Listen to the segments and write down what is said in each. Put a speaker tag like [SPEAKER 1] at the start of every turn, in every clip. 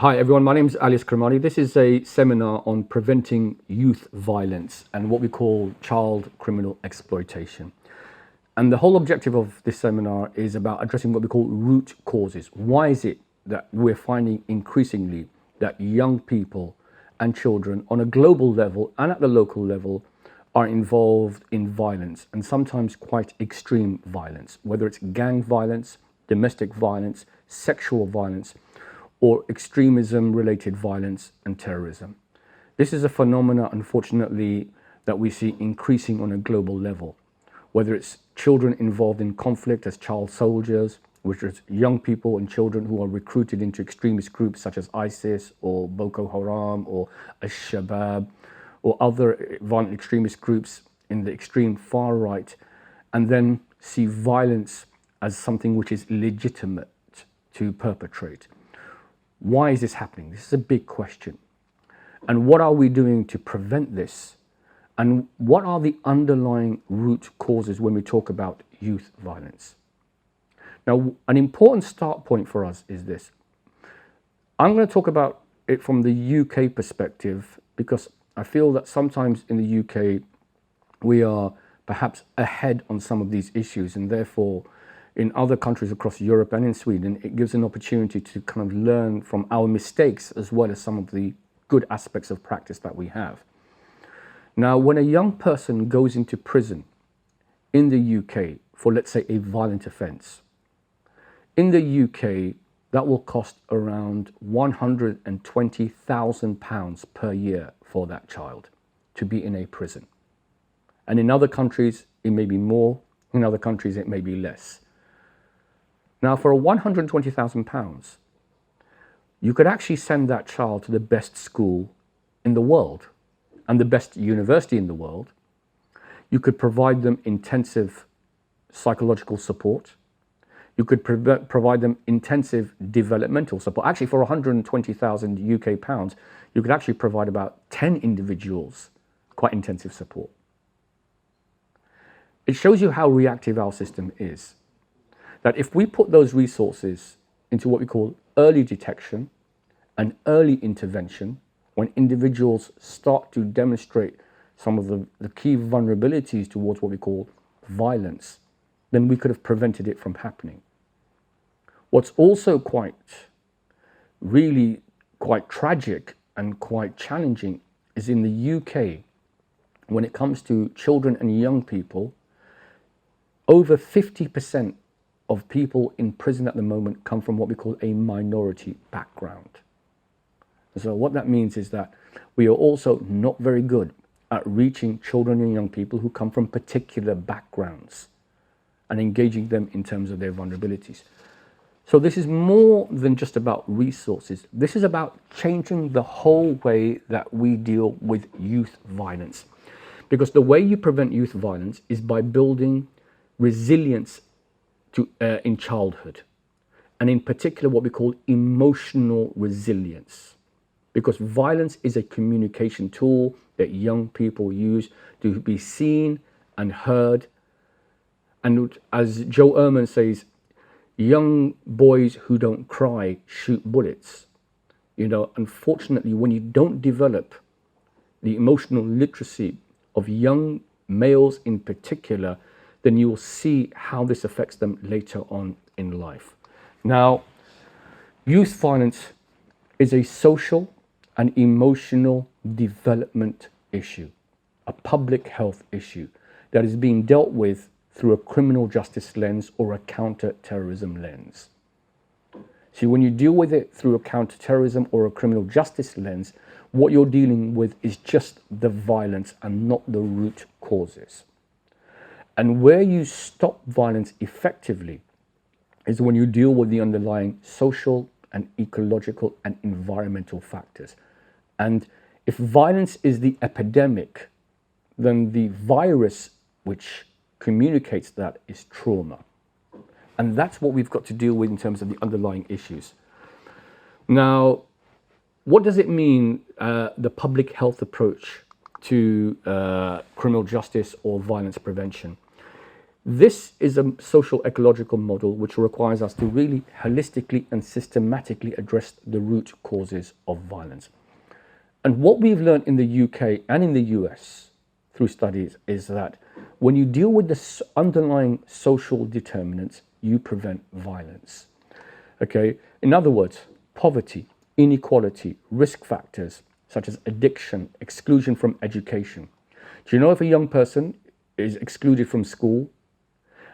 [SPEAKER 1] Hi everyone, my name is Alyas Karmani. This is a seminar on preventing youth violence and what we call child criminal exploitation. And the whole objective of this seminar is about addressing what we call root causes. Why is it that we're finding increasingly that young people and children on a global level and at the local level are involved in violence, and sometimes quite extreme violence, whether it's gang violence, domestic violence, sexual violence, or extremism-related violence and terrorism. This is a phenomena, unfortunately, that we see increasing on a global level, whether it's children involved in conflict as child soldiers, which is young people and children who are recruited into extremist groups such as ISIS or Boko Haram or Al-Shabaab or other violent extremist groups in the extreme far right, and then see violence as something which is legitimate to perpetrate. Why is this happening? This is a big question. And what are we doing to prevent this? And what are the underlying root causes when we talk about youth violence? Now, an important start point for us is this. I'm going to talk about it from the UK perspective because I feel that sometimes in the UK we are perhaps ahead on some of these issues, and therefore in other countries across Europe and in Sweden, it gives an opportunity to kind of learn from our mistakes as well as some of the good aspects of practice that we have. Now, when a young person goes into prison in the UK for, let's say, a violent offence, in the UK, that will cost around £120,000 per year for that child to be in a prison. And in other countries, it may be more. In other countries, it may be less. Now, for £120,000, you could actually send that child to the best school in the world and the best university in the world. You could provide them intensive psychological support. You could provide them intensive developmental support. Actually, for 120,000 UK pounds, you could actually provide about 10 individuals quite intensive support. It shows you how reactive our system is. That if we put those resources into what we call early detection and early intervention, when individuals start to demonstrate some of the key vulnerabilities towards what we call violence, then we could have prevented it from happening. What's also really quite tragic and quite challenging is in the UK, when it comes to children and young people, over 50% of people in prison at the moment come from what we call a minority background. So what that means is that we are also not very good at reaching children and young people who come from particular backgrounds and engaging them in terms of their vulnerabilities. So this is more than just about resources. This is about changing the whole way that we deal with youth violence. Because the way you prevent youth violence is by building resilience in childhood, and in particular what we call emotional resilience, because violence is a communication tool that young people use to be seen and heard. And as Joe Ehrman says, young boys who don't cry shoot bullets. Unfortunately, when you don't develop the emotional literacy of young males in particular, then you will see how this affects them later on in life. Now, youth violence is a social and emotional development issue, a public health issue that is being dealt with through a criminal justice lens or a counter-terrorism lens. See, when you deal with it through a counter-terrorism or a criminal justice lens, what you're dealing with is just the violence and not the root causes. And where you stop violence effectively is when you deal with the underlying social and ecological and environmental factors. And if violence is the epidemic, then the virus which communicates that is trauma. And that's what we've got to deal with in terms of the underlying issues. Now, what does it mean, the public health approach to criminal justice or violence prevention? This is a social ecological model which requires us to really holistically and systematically address the root causes of violence. And what we've learned in the UK and in the US through studies is that when you deal with the underlying social determinants, you prevent violence. Okay, in other words, poverty, inequality, risk factors such as addiction, exclusion from education. Do you know if a young person is excluded from school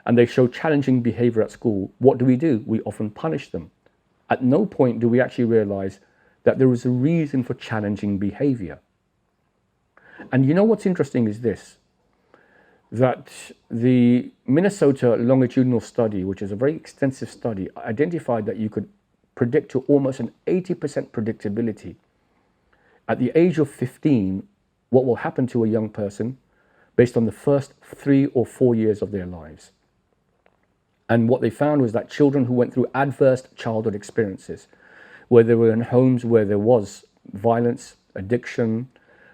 [SPEAKER 1] and they show challenging behavior at school, what do? We often punish them. At no point do we actually realize that there is a reason for challenging behavior. And you know what's interesting is this, that the Minnesota longitudinal study, which is a very extensive study, identified that you could predict to almost an 80% predictability at the age of 15 what will happen to a young person based on the first 3 or 4 years of their lives. And what they found was that children who went through adverse childhood experiences, where they were in homes where there was violence, addiction,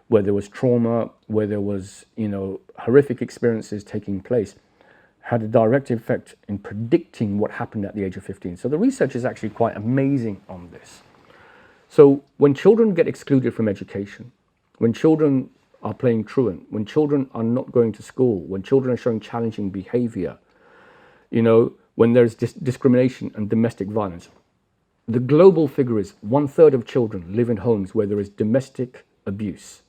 [SPEAKER 1] where there was trauma, where there was, horrific experiences taking place, had a direct effect in predicting what happened at the age of 15. So the research is actually quite amazing on this. So when children get excluded from education, when children are playing truant, when children are not going to school, when children are showing challenging behavior, when there's discrimination and domestic violence, the global figure is 1/3 of children live in homes where there is domestic abuse.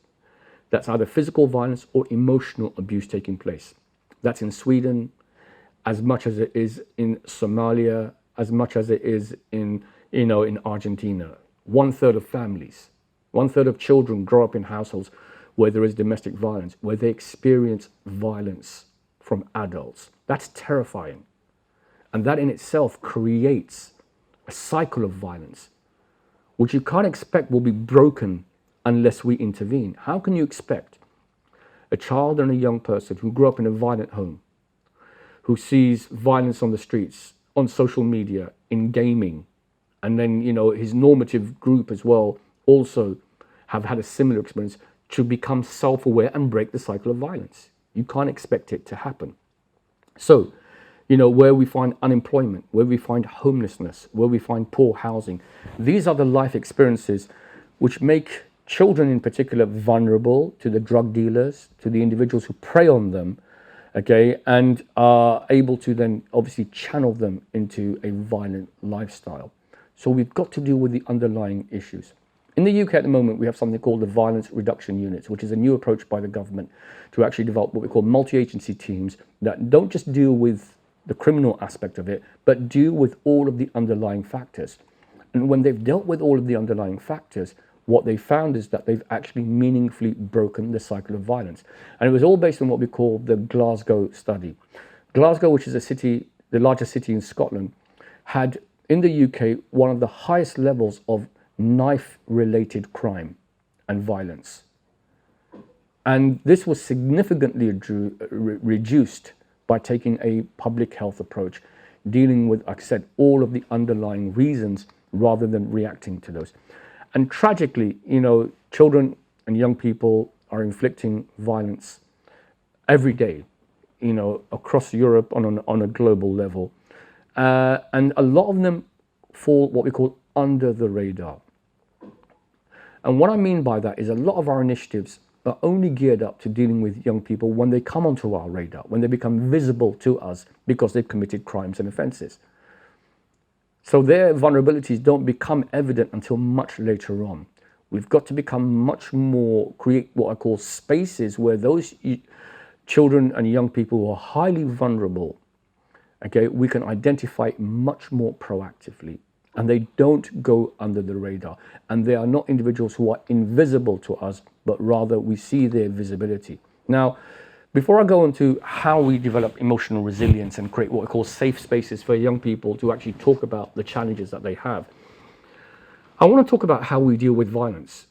[SPEAKER 1] That's either physical violence or emotional abuse taking place. That's in Sweden as much as it is in Somalia, as much as it is in Argentina. 1/3 of families, 1/3 of children grow up in households where there is domestic violence, where they experience violence from adults. That's terrifying. And that in itself creates a cycle of violence, which you can't expect will be broken unless we intervene. How can you expect a child and a young person who grew up in a violent home, who sees violence on the streets, on social media, in gaming, and then, his normative group as well also have had a similar experience, to become self-aware and break the cycle of violence? You can't expect it to happen. So, where we find unemployment, where we find homelessness, where we find poor housing, these are the life experiences which make children in particular vulnerable to the drug dealers, to the individuals who prey on them, okay, and are able to then obviously channel them into a violent lifestyle. So we've got to deal with the underlying issues. In the UK at the moment, we have something called the Violence Reduction Units, which is a new approach by the government to actually develop what we call multi-agency teams that don't just deal with the criminal aspect of it, but deal with all of the underlying factors. And when they've dealt with all of the underlying factors, what they found is that they've actually meaningfully broken the cycle of violence. And it was all based on what we call the Glasgow Study. Glasgow, which is the largest city in Scotland, had in the UK one of the highest levels of knife-related crime and violence. And this was significantly reduced by taking a public health approach, dealing with, like I said, all of the underlying reasons rather than reacting to those. And tragically, children and young people are inflicting violence every day, across Europe on a global level. And a lot of them fall what we call under the radar. And what I mean by that is a lot of our initiatives are only geared up to dealing with young people when they come onto our radar, when they become visible to us because they've committed crimes and offences. So their vulnerabilities don't become evident until much later on. We've got to become much more, create what I call spaces where those children and young people who are highly vulnerable, okay, we can identify much more proactively. And they don't go under the radar. And they are not individuals who are invisible to us, but rather we see their visibility. Now, before I go into how we develop emotional resilience and create what we call safe spaces for young people to actually talk about the challenges that they have, I want to talk about how we deal with violence.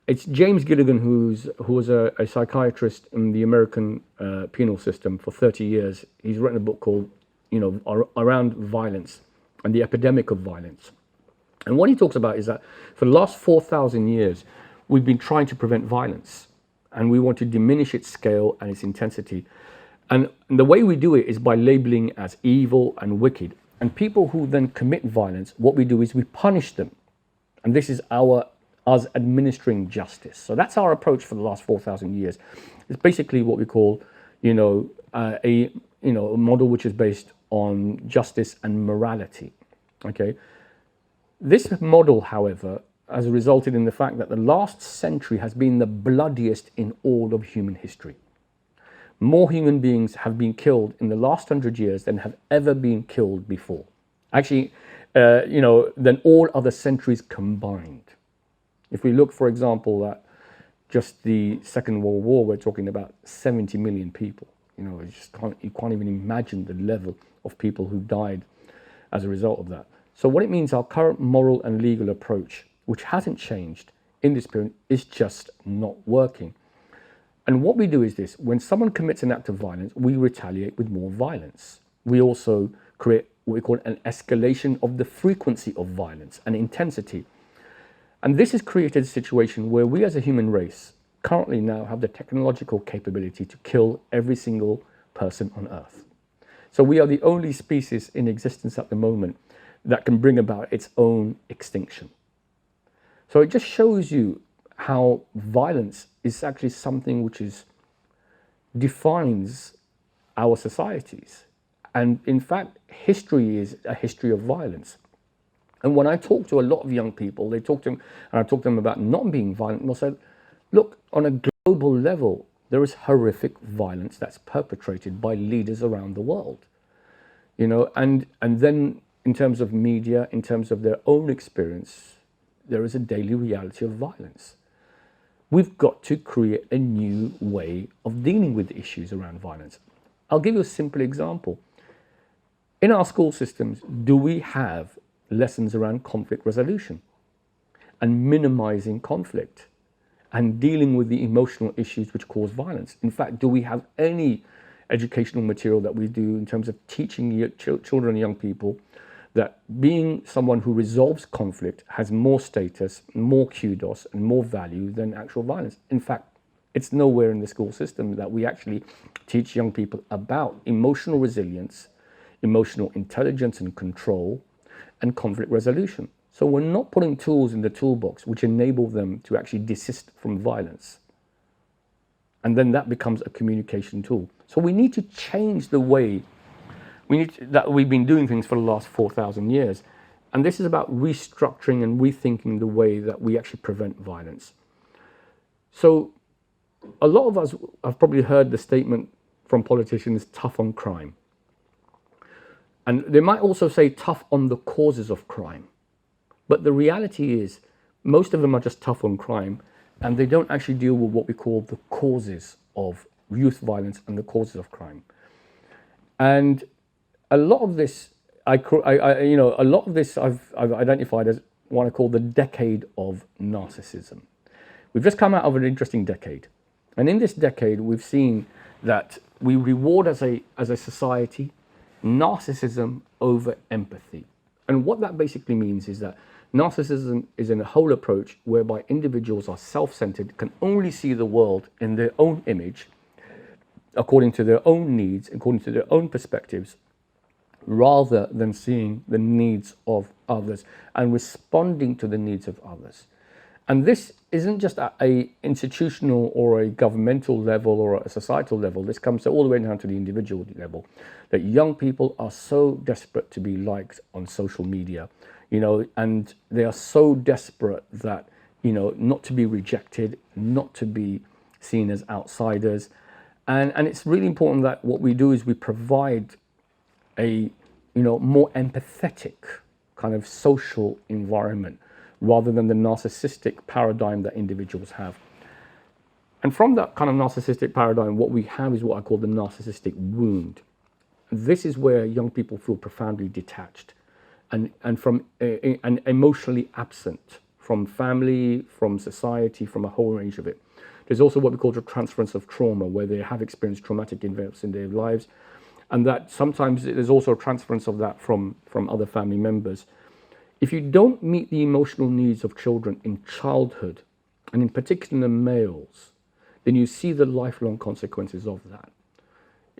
[SPEAKER 1] It's James Gilligan, who was a psychiatrist in the American penal system for 30 years. He's written a book called, Around Violence and the Epidemic of Violence. And what he talks about is that for the last 4,000 years, we've been trying to prevent violence, and we want to diminish its scale and its intensity. And the way we do it is by labeling as evil and wicked. And people who then commit violence, what we do is we punish them. And this is us administering justice. So that's our approach for the last 4,000 years. It's basically what we call, a model which is based on justice and morality. Okay. This model, however, has resulted in the fact that the last century has been the bloodiest in all of human history. More human beings have been killed in the last 100 years than have ever been killed before. Actually, than all other centuries combined. If we look, for example, at just the Second World War, we're talking about 70 million people. You can't even imagine the level of people who died as a result of that. So what it means, our current moral and legal approach, which hasn't changed in this period, is just not working. And what we do is this: when someone commits an act of violence, we retaliate with more violence. We also create what we call an escalation of the frequency of violence and intensity. And this has created a situation where we as a human race currently now have the technological capability to kill every single person on Earth. So we are the only species in existence at the moment that can bring about its own extinction. So it just shows you how violence is actually something which defines our societies. And in fact, history is a history of violence. And when I talk to a lot of young people, I talk to them about not being violent, and I say, look, on a global level, there is horrific violence that's perpetrated by leaders around the world. And then in terms of media, in terms of their own experience, there is a daily reality of violence. We've got to create a new way of dealing with issues around violence. I'll give you a simple example. In our school systems, do we have lessons around conflict resolution and minimizing conflict and dealing with the emotional issues which cause violence? In fact, do we have any educational material that we do in terms of teaching children and young people that being someone who resolves conflict has more status, more kudos, and more value than actual violence? In fact, it's nowhere in the school system that we actually teach young people about emotional resilience, emotional intelligence and control, and conflict resolution. So we're not putting tools in the toolbox which enable them to actually desist from violence. And then that becomes a communication tool. So we need to change the way that we've been doing things for the last 4,000 years. And this is about restructuring and rethinking the way that we actually prevent violence. So a lot of us have probably heard the statement from politicians, tough on crime. And they might also say tough on the causes of crime. But the reality is most of them are just tough on crime, and they don't actually deal with what we call the causes of youth violence and the causes of crime. And a lot of this, I've identified as what I call the Decade of Narcissism. We've just come out of an interesting decade. And in this decade, we've seen that we reward as a society narcissism over empathy. And what that basically means is that narcissism is a whole approach whereby individuals are self-centered, can only see the world in their own image, according to their own needs, according to their own perspectives, rather than seeing the needs of others and responding to the needs of others. And this isn't just at an institutional or a governmental level or a societal level. This comes all the way down to the individual level, that young people are so desperate to be liked on social media, and they are so desperate that, not to be rejected, not to be seen as outsiders. And it's really important that what we do is we provide a, more empathetic kind of social environment rather than the narcissistic paradigm that individuals have. And from that kind of narcissistic paradigm, what we have is what I call the narcissistic wound. This is where young people feel profoundly detached and emotionally absent from family, from society, from a whole range of it. There's also what we call the transference of trauma, where they have experienced traumatic events in their lives, and that sometimes there's also a transference of that from other family members. If you don't meet the emotional needs of children in childhood, and in particular males, then you see the lifelong consequences of that.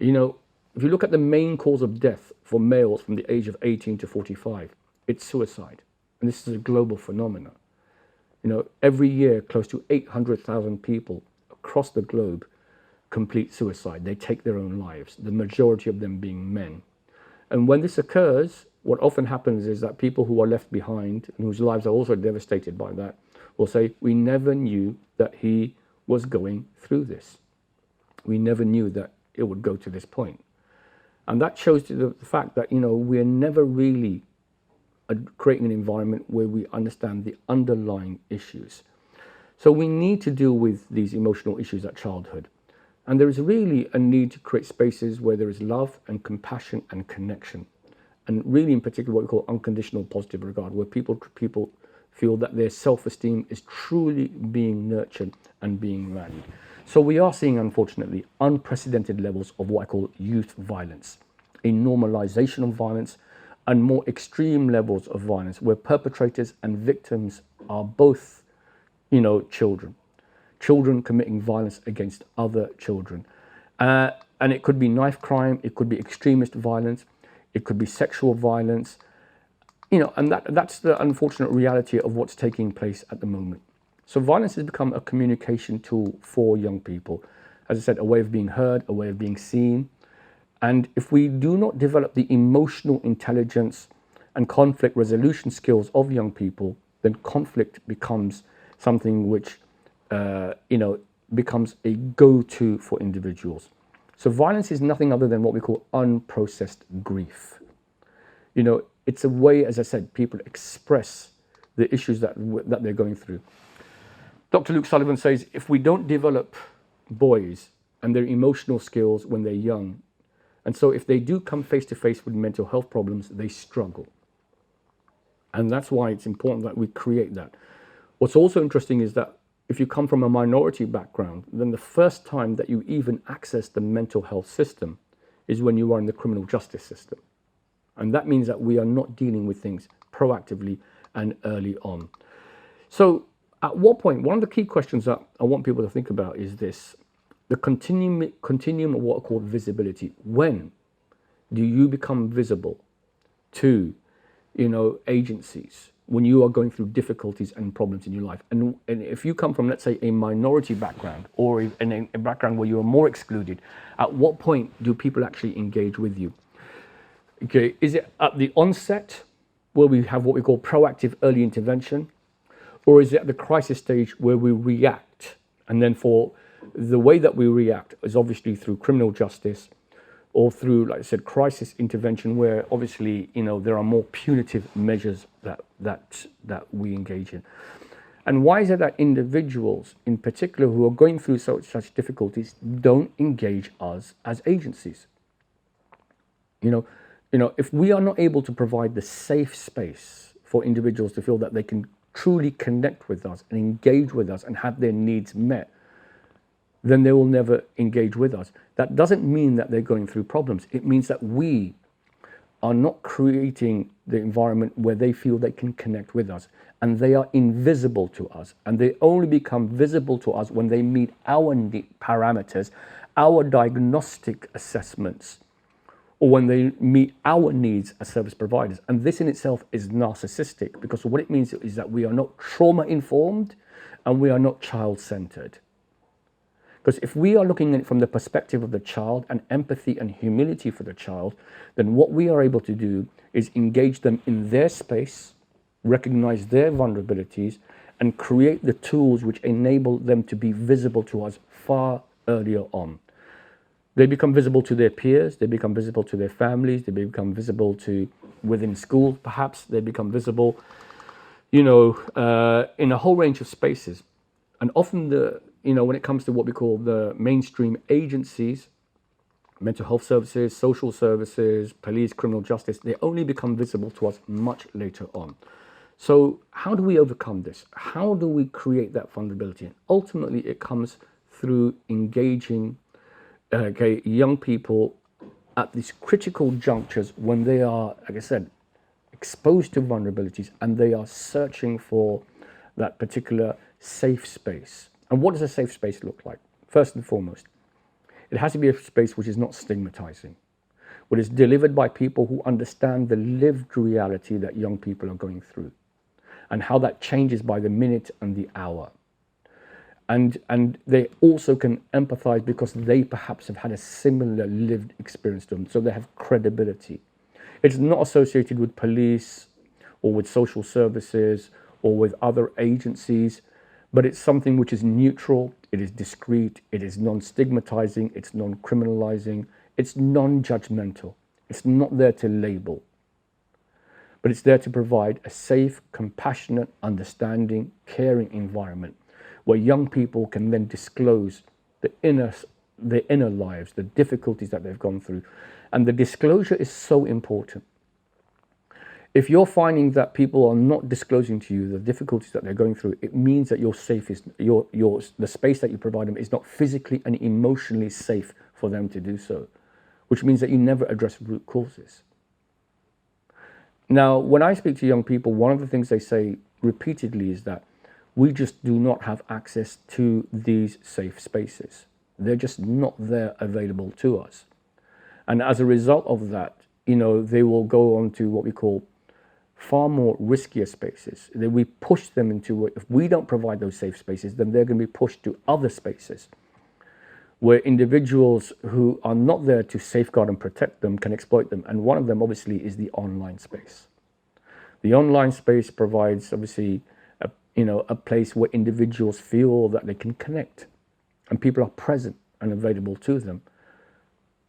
[SPEAKER 1] You know, if you look at the main cause of death for males from the age of 18 to 45, it's suicide. And this is a global phenomenon. You know, every year, close to 800,000 people across the globe complete suicide. They take their own lives, the majority of them being men. And when this occurs, what often happens is that people who are left behind and whose lives are also devastated by that will say, we never knew that he was going through this. We never knew that it would go to this point. And that shows the fact that, you know, we're never really creating an environment where we understand the underlying issues. So we need to deal with these emotional issues at childhood. And there is really a need to create spaces where there is love and compassion and connection. And really in particular what we call unconditional positive regard, where people feel that their self-esteem is truly being nurtured and being valued. So we are seeing, unfortunately, unprecedented levels of what I call youth violence, a normalization of violence, and more extreme levels of violence where perpetrators and victims are both, you know, children committing violence against other children. And it could be knife crime, it could be extremist violence, it could be sexual violence, you know, and that's the unfortunate reality of what's taking place at the moment. So violence has become a communication tool for young people. As I said, a way of being heard, a way of being seen. And if we do not develop the emotional intelligence and conflict resolution skills of young people, then conflict becomes something which, you know, becomes a go-to for individuals. So violence is nothing other than what we call unprocessed grief. You know, it's a way, as I said, people express the issues that they're going through. Dr. Luke Sullivan says, if we don't develop boys and their emotional skills when they're young, and so if they do come face to face with mental health problems, they struggle. And that's why it's important that we create that. What's also interesting is that if you come from a minority background, then the first time that you even access the mental health system is when you are in the criminal justice system. And that means that we are not dealing with things proactively and early on. So at what point, one of the key questions that I want people to think about is this, the continuum of what I call visibility. When do you become visible to, you know, agencies when you are going through difficulties and problems in your life? And if you come from, let's say, a minority background or in a background where you are more excluded, at what point do people actually engage with you? Okay, is it at the onset where we have what we call proactive early intervention? Or is it at the crisis stage where we react? And then for the way that we react is obviously through criminal justice or through, like I said, crisis intervention, where obviously, you know, there are more punitive measures that we engage in. And why is it that individuals in particular who are going through such difficulties don't engage us as agencies? You know, if we are not able to provide the safe space for individuals to feel that they can truly connect with us and engage with us and have their needs met, then they will never engage with us. That doesn't mean that they're going through problems. It means that we are not creating the environment where they feel they can connect with us, and they are invisible to us, and they only become visible to us when they meet our parameters, our diagnostic assessments, or when they meet our needs as service providers. And this in itself is narcissistic, because what it means is that we are not trauma-informed and we are not child-centered. Because if we are looking at it from the perspective of the child and empathy and humility for the child, then what we are able to do is engage them in their space, recognize their vulnerabilities, and create the tools which enable them to be visible to us far earlier on. They become visible to their peers, they become visible to their families, they become visible to within school, perhaps. They become visible, you know, in a whole range of spaces. And often when it comes to what we call the mainstream agencies, mental health services, social services, police, criminal justice, they only become visible to us much later on. So how do we overcome this? How do we create that vulnerability? And ultimately, it comes through engaging young people at these critical junctures when they are, like I said, exposed to vulnerabilities and they are searching for that particular safe space. And what does a safe space look like? First and foremost, It has to be a space which is not stigmatizing, but it's delivered by people who understand the lived reality that young people are going through and how that changes by the minute and the hour. And they also can empathize because they perhaps have had a similar lived experience to them, so they have credibility. It's not associated with police or with social services or with other agencies, but it's something which is neutral, it is discreet, it is non-stigmatizing, it's non-criminalizing, it's non-judgmental. It's not there to label, but it's there to provide a safe, compassionate, understanding, caring environment where young people can then disclose their inner lives, the difficulties that they've gone through. And the disclosure is so important. If you're finding that people are not disclosing to you the difficulties that they're going through, it means that your the space that you provide them is not physically and emotionally safe for them to do so, which means that you never address root causes. Now, when I speak to young people, one of the things they say repeatedly is that we just do not have access to these safe spaces. They're just not there available to us. And as a result of that, they will go on to what we call far more riskier spaces. That we push them into, if we don't provide those safe spaces, then they're going to be pushed to other spaces where individuals who are not there to safeguard and protect them can exploit them. And one of them obviously is the online space. The online space provides obviously a place where individuals feel that they can connect and people are present and available to them.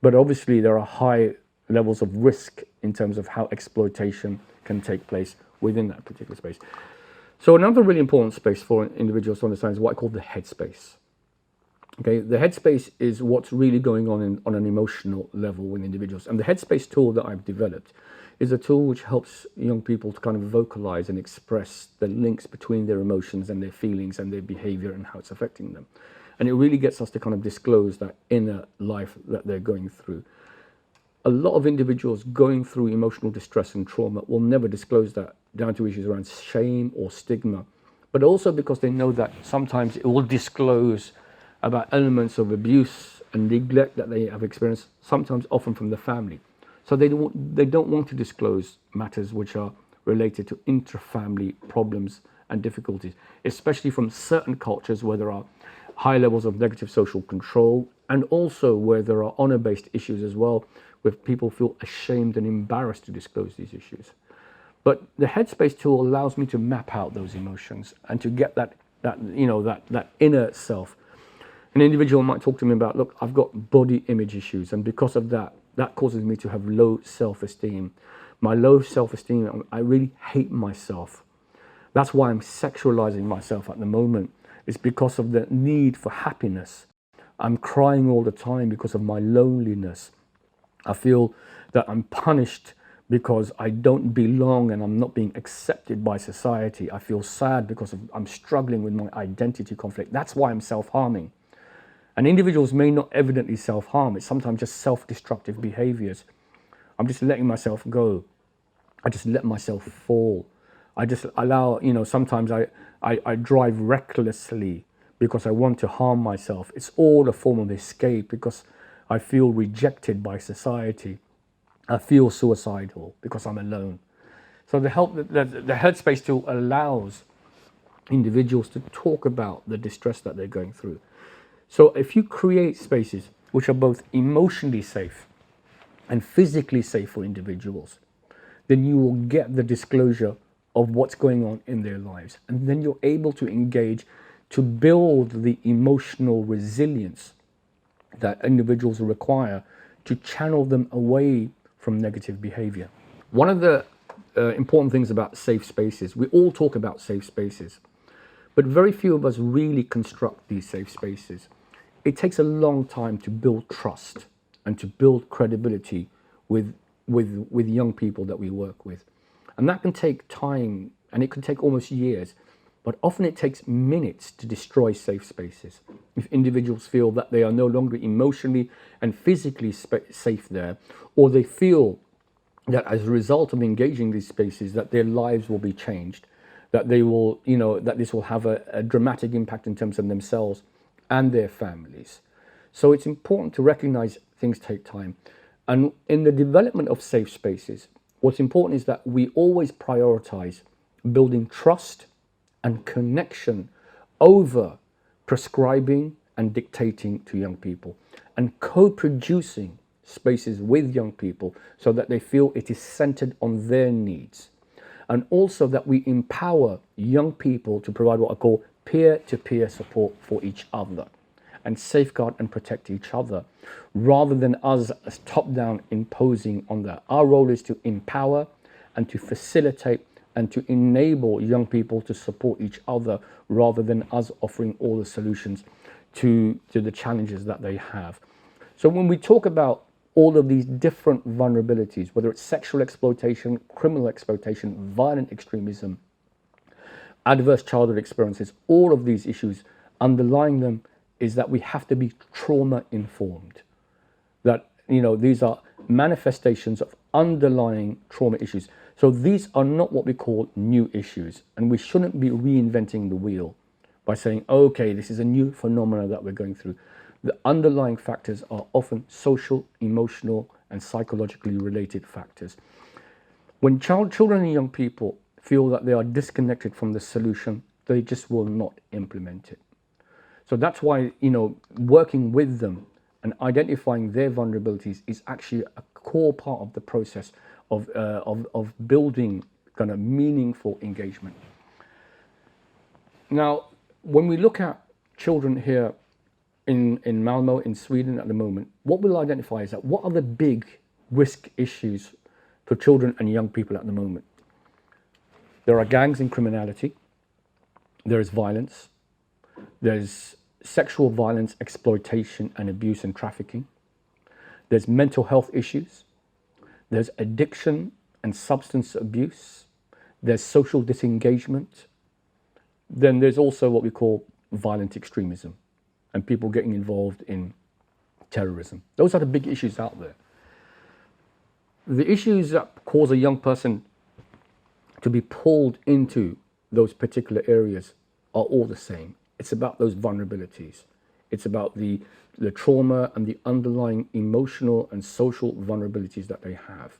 [SPEAKER 1] But obviously there are high levels of risk in terms of how exploitation can take place within that particular space. So another really important space for individuals to understand is what I call the headspace. Okay, the headspace is what's really going on an emotional level with individuals. And the Headspace tool that I've developed is a tool which helps young people to kind of vocalize and express the links between their emotions and their feelings and their behavior and how it's affecting them. And it really gets us to kind of disclose that inner life that they're going through. A lot of individuals going through emotional distress and trauma will never disclose that, down to issues around shame or stigma, but also because they know that sometimes it will disclose about elements of abuse and neglect that they have experienced, sometimes often from the family. So they don't want to disclose matters which are related to intra-family problems and difficulties, especially from certain cultures where there are high levels of negative social control, and also where there are honor-based issues as well, where people feel ashamed and embarrassed to disclose these issues. But the Headspace tool allows me to map out those emotions and to get that inner self. An individual might talk to me about, look, I've got body image issues, and because of that causes me to have low self-esteem. My low self-esteem, I really hate myself. That's why I'm sexualizing myself at the moment. It's because of the need for happiness. I'm crying all the time because of my loneliness. I feel that I'm punished because I don't belong and I'm not being accepted by society. I feel sad because I'm struggling with my identity conflict. That's why I'm self-harming. And individuals may not evidently self-harm. It's sometimes just self-destructive behaviors. I'm just letting myself go. I just let myself fall. I just allow, sometimes I drive recklessly because I want to harm myself. It's all a form of escape because I feel rejected by society. I feel suicidal because I'm alone. So the Headspace tool allows individuals to talk about the distress that they're going through. So if you create spaces which are both emotionally safe and physically safe for individuals, then you will get the disclosure of what's going on in their lives. And then you're able to engage to build the emotional resilience that individuals require to channel them away from negative behavior. One of the important things about safe spaces, we all talk about safe spaces, but very few of us really construct these safe spaces. It takes a long time to build trust and to build credibility with young people that we work with. And that can take time, and it can take almost years, but often it takes minutes to destroy safe spaces. If individuals feel that they are no longer emotionally and physically safe there, or they feel that as a result of engaging these spaces that their lives will be changed, that they will, that this will have a dramatic impact in terms of themselves and their families. So it's important to recognize things take time. And in the development of safe spaces, what's important is that we always prioritize building trust and connection over prescribing and dictating to young people, and co-producing spaces with young people so that they feel it is centered on their needs. And also that we empower young people to provide what I call peer-to-peer support for each other and safeguard and protect each other, rather than us as top-down imposing on that. Our role is to empower and to facilitate and to enable young people to support each other, rather than us offering all the solutions to the challenges that they have. So when we talk about all of these different vulnerabilities, whether it's sexual exploitation, criminal exploitation, violent extremism, adverse childhood experiences, all of these issues, underlying them is that we have to be trauma informed. That, these are manifestations of underlying trauma issues. So these are not what we call new issues, and we shouldn't be reinventing the wheel by saying, okay, this is a new phenomenon that we're going through. The underlying factors are often social, emotional, and psychologically related factors. When children and young people feel that they are disconnected from the solution, they just will not implement it. So that's why, working with them and identifying their vulnerabilities is actually a core part of the process of building kind of meaningful engagement. Now, when we look at children here in Malmö, in Sweden at the moment, what we'll identify is that what are the big risk issues for children and young people at the moment? There are gangs and criminality, there is violence, there's sexual violence, exploitation and abuse and trafficking, there's mental health issues, there's addiction and substance abuse, there's social disengagement, then there's also what we call violent extremism and people getting involved in terrorism. Those are the big issues out there. The issues that cause a young person to be pulled into those particular areas are all the same. It's about those vulnerabilities. It's about the trauma and the underlying emotional and social vulnerabilities that they have.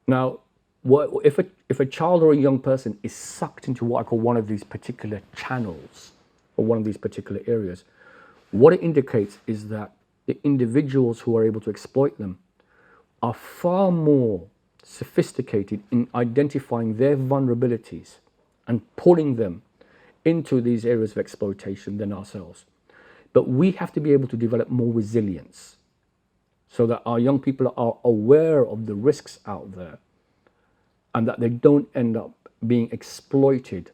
[SPEAKER 1] Now, if a child or a young person is sucked into what I call one of these particular channels or one of these particular areas, what it indicates is that the individuals who are able to exploit them are far more sophisticated in identifying their vulnerabilities and pulling them into these areas of exploitation than ourselves. But we have to be able to develop more resilience so that our young people are aware of the risks out there and that they don't end up being exploited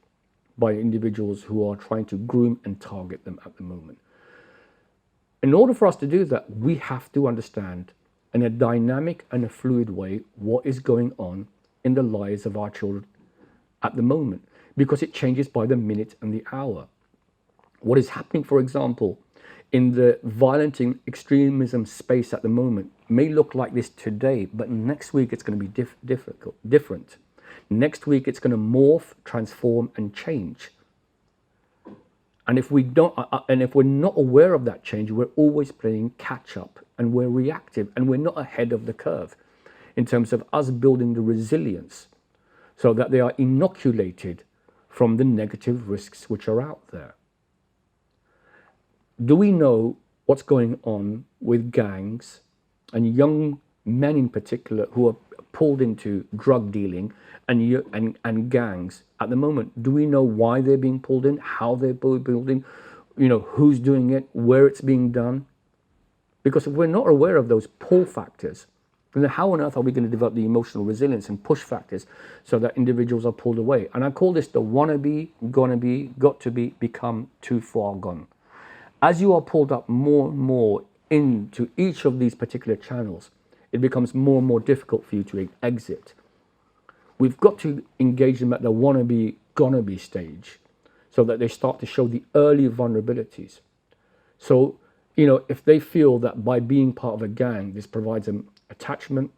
[SPEAKER 1] by individuals who are trying to groom and target them at the moment. In order for us to do that, we have to understand in a dynamic and a fluid way what is going on in the lives of our children at the moment, because it changes by the minute and the hour. What is happening, for example, in the violent extremism space at the moment may look like this today, but next week it's going to be different. Next week it's going to morph, transform, and change. And if we're not aware of that change, we're always playing catch up and we're reactive and we're not ahead of the curve in terms of us building the resilience so that they are inoculated from the negative risks which are out there. Do we know what's going on with gangs and young men in particular who are pulled into drug dealing and gangs at the moment? Do we know why they're being pulled in, how they're pulled in, who's doing it, where it's being done? Because if we're not aware of those pull factors, then how on earth are we going to develop the emotional resilience and push factors so that individuals are pulled away? And I call this the wannabe, gonna be, got to be, become, too far gone. As you are pulled up more and more into each of these particular channels, it becomes more and more difficult for you to exit. We've got to engage them at the wannabe, gonna be stage so that they start to show the early vulnerabilities. So, if they feel that by being part of a gang, this provides them attachment,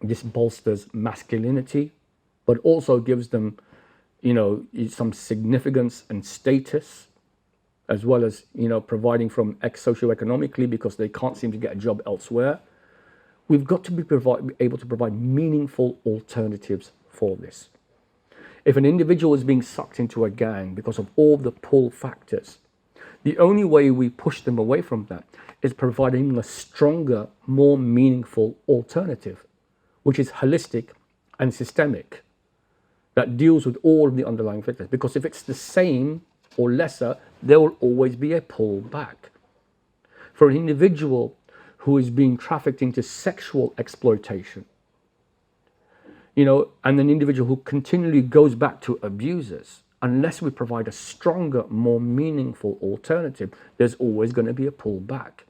[SPEAKER 1] this bolsters masculinity, but also gives them, some significance and status, as well as, providing from socioeconomically because they can't seem to get a job elsewhere. We've got to be able to provide meaningful alternatives for this. If an individual is being sucked into a gang because of all the pull factors, the only way we push them away from that is providing a stronger, more meaningful alternative, which is holistic and systemic, that deals with all of the underlying factors. Because if it's the same or lesser, there will always be a pull back. For an individual who is being trafficked into sexual exploitation, and an individual who continually goes back to abusers, unless we provide a stronger, more meaningful alternative, there's always going to be a pull back.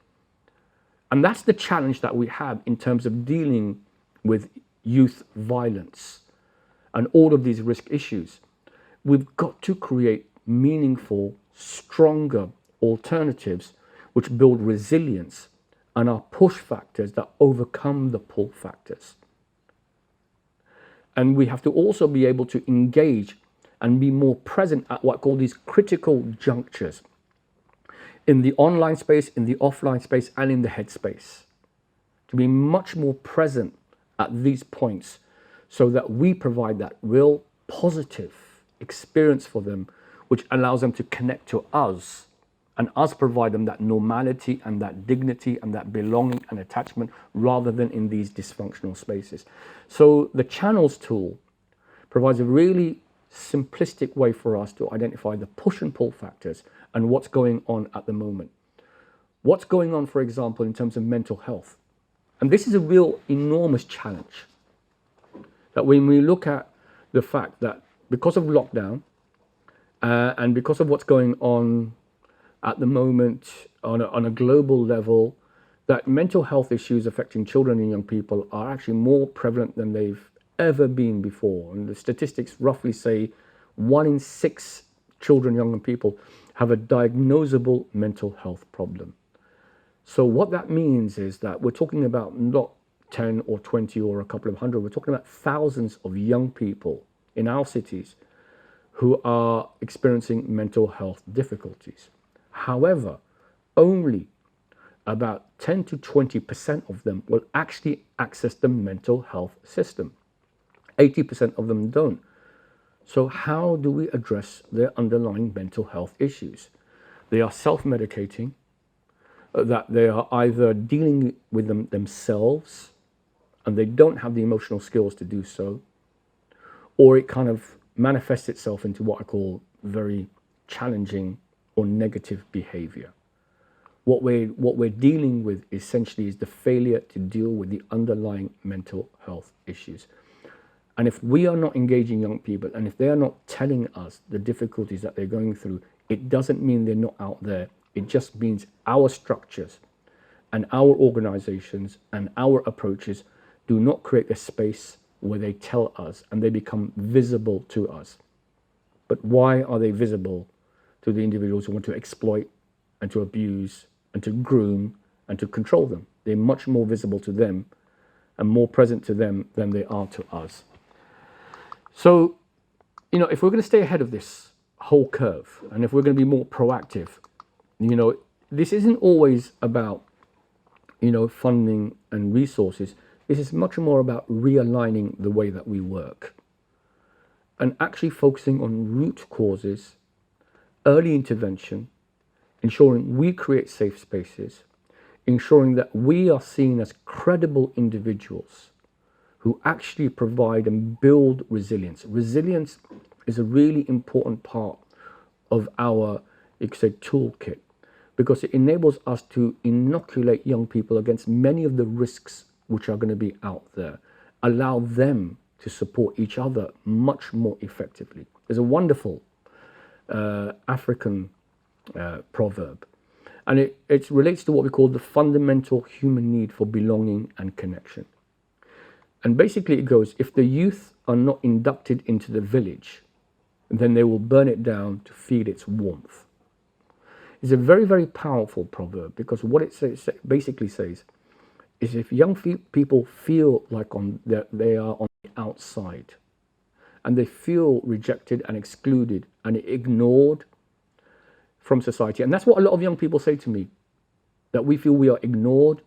[SPEAKER 1] And that's the challenge that we have in terms of dealing with youth violence and all of these risk issues. We've got to create meaningful, stronger alternatives which build resilience and are push factors that overcome the pull factors. And we have to also be able to engage and be more present at what I call these critical junctures in the online space, in the offline space, and in the headspace. To be much more present at these points so that we provide that real positive experience for them, which allows them to connect to us, and us provide them that normality and that dignity and that belonging and attachment rather than in these dysfunctional spaces. So the channels tool provides a really simplistic way for us to identify the push and pull factors and what's going on at the moment. What's going on, for example, in terms of mental health. And this is a real enormous challenge. That when we look at the fact that because of lockdown and because of what's going on at the moment on a global level, that mental health issues affecting children and young people are actually more prevalent than they've ever been before. And the statistics roughly say 1 in 6 children, young people have a diagnosable mental health problem. So what that means is that we're talking about not 10 or 20 or a couple of hundred, we're talking about thousands of young people in our cities who are experiencing mental health difficulties. However, only about 10 to 20% of them will actually access the mental health system. 80% of them don't. So how do we address their underlying mental health issues? They are self-medicating, that they are either dealing with them themselves and they don't have the emotional skills to do so, or it kind of manifests itself into what I call very challenging or negative behavior. What we're dealing with essentially is the failure to deal with the underlying mental health issues. And if we are not engaging young people, and if they are not telling us the difficulties that they're going through, it doesn't mean they're not out there. It just means our structures and our organizations and our approaches do not create a space where they tell us and they become visible to us. But why are they visible to the individuals who want to exploit and to abuse and to groom and to control them? They're much more visible to them and more present to them than they are to us. So, if we're going to stay ahead of this whole curve, and if we're going to be more proactive, this isn't always about, funding and resources. This is much more about realigning the way that we work and actually focusing on root causes, early intervention, ensuring we create safe spaces, ensuring that we are seen as credible individuals who actually provide and build resilience. Resilience is a really important part of our, toolkit, because it enables us to inoculate young people against many of the risks which are going to be out there, allow them to support each other much more effectively. There's a wonderful African proverb, and it relates to what we call the fundamental human need for belonging and connection. And basically it goes, if the youth are not inducted into the village, then they will burn it down to feed its warmth. It's a very, very powerful proverb, because what it basically says is if young people feel like they are on the outside and they feel rejected and excluded and ignored, from society. And that's what a lot of young people say to me, that we feel we are ignored,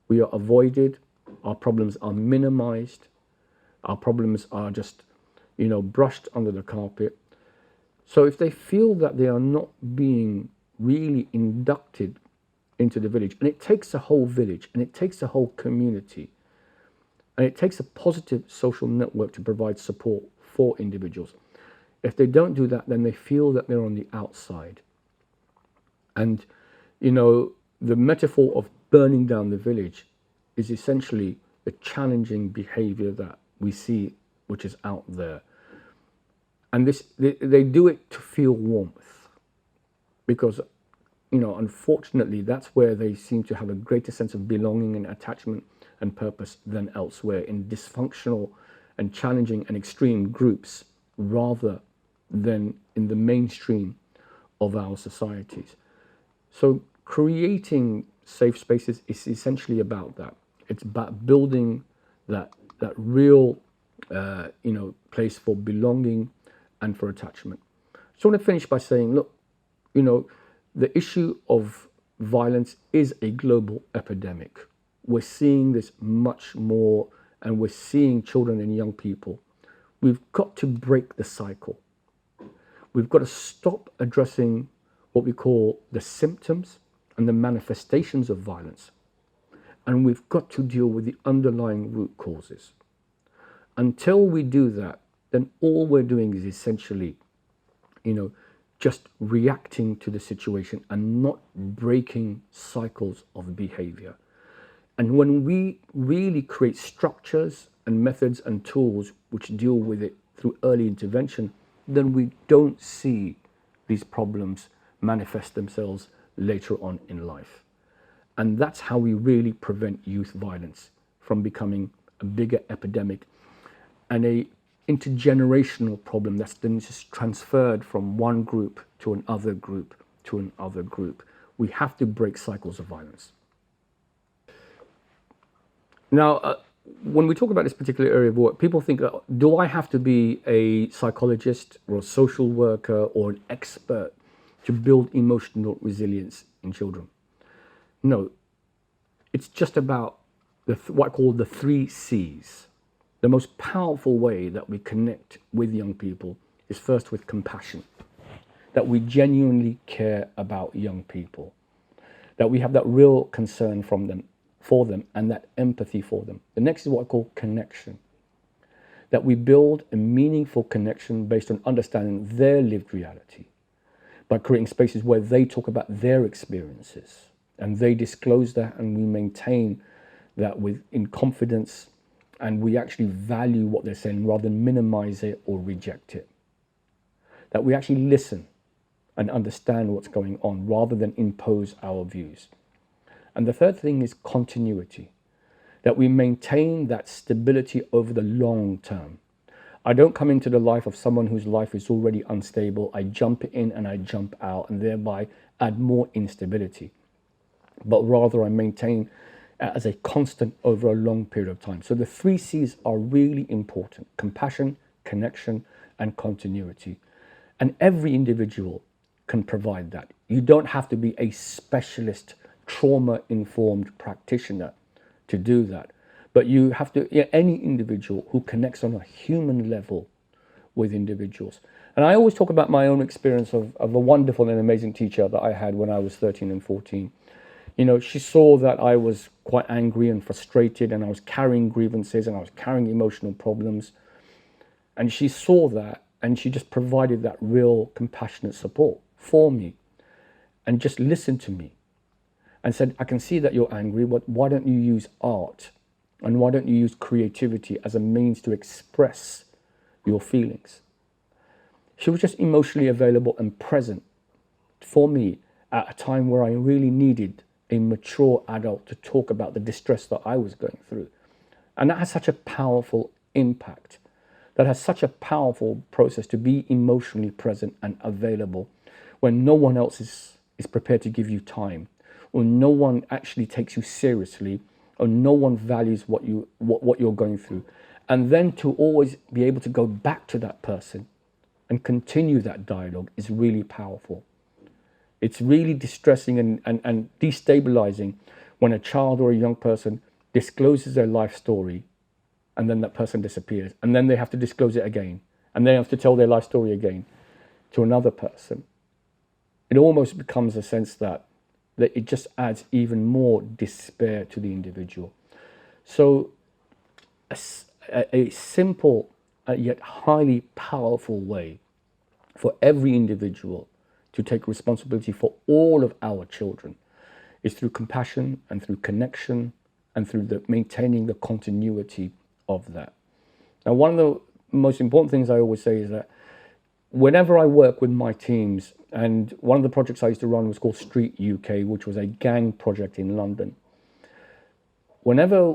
[SPEAKER 1] we are avoided, our problems are minimized, our problems are just, brushed under the carpet. So if they feel that they are not being really inducted into the village, and it takes a whole village, and it takes a whole community, and it takes a positive social network to provide support for individuals. If they don't do that, then they feel that they're on the outside. And, the metaphor of burning down the village is essentially the challenging behavior that we see, which is out there. And they do it to feel warmth, because, unfortunately, that's where they seem to have a greater sense of belonging and attachment and purpose than elsewhere, in dysfunctional and challenging and extreme groups, rather than in the mainstream of our societies. So creating safe spaces is essentially about that. It's about building that real, place for belonging and for attachment. So I want to finish by saying, look, the issue of violence is a global epidemic. We're seeing this much more, and we're seeing children and young people. We've got to break the cycle. We've got to stop addressing what we call the symptoms and the manifestations of violence. And we've got to deal with the underlying root causes. Until we do that, then all we're doing is essentially, just reacting to the situation and not breaking cycles of behavior. And when we really create structures and methods and tools which deal with it through early intervention, then we don't see these problems manifest themselves later on in life. And that's how we really prevent youth violence from becoming a bigger epidemic and a intergenerational problem that's then just transferred from one group to another group to another group. We have to break cycles of violence. Now, when we talk about this particular area of work, people think, do I have to be a psychologist or a social worker or an expert to build emotional resilience in children? No, it's just about what I call the 3 C's. The most powerful way that we connect with young people is first with compassion, that we genuinely care about young people, that we have that real concern for them and that empathy for them. The next is what I call connection, that we build a meaningful connection based on understanding their lived reality by creating spaces where they talk about their experiences and they disclose that, and we maintain that in confidence, and we actually value what they're saying rather than minimize it or reject it. That we actually listen and understand what's going on rather than impose our views. And the third thing is continuity, that we maintain that stability over the long term. I don't come into the life of someone whose life is already unstable. I jump in and I jump out and thereby add more instability. But rather I maintain as a constant over a long period of time. So the 3 C's are really important: compassion, connection, and continuity. And every individual can provide that. You don't have to be a specialist, trauma-informed practitioner to do that. But you have to, any individual who connects on a human level with individuals. And I always talk about my own experience of a wonderful and amazing teacher that I had when I was 13 and 14. She saw that I was quite angry and frustrated, and I was carrying grievances and I was carrying emotional problems. And she saw that, and she just provided that real compassionate support for me and just listened to me and said, I can see that you're angry, but why don't you use art? And why don't you use creativity as a means to express your feelings? She was just emotionally available and present for me at a time where I really needed a mature adult to talk about the distress that I was going through. And that has such a powerful impact. That has such a powerful process to be emotionally present and available when no one else is prepared to give you time, or no one actually takes you seriously, or no one values what you're going through. And then to always be able to go back to that person and continue that dialogue is really powerful. It's really distressing and destabilizing when a child or a young person discloses their life story and then that person disappears. And then they have to disclose it again. And they have to tell their life story again to another person. It almost becomes a sense that it just adds even more despair to the individual. So a simple yet highly powerful way for every individual to take responsibility for all of our children is through compassion and through connection and through maintaining the continuity of that. Now, one of the most important things I always say is that whenever I work with my teams, and one of the projects I used to run was called Street UK, which was a gang project in London. Whenever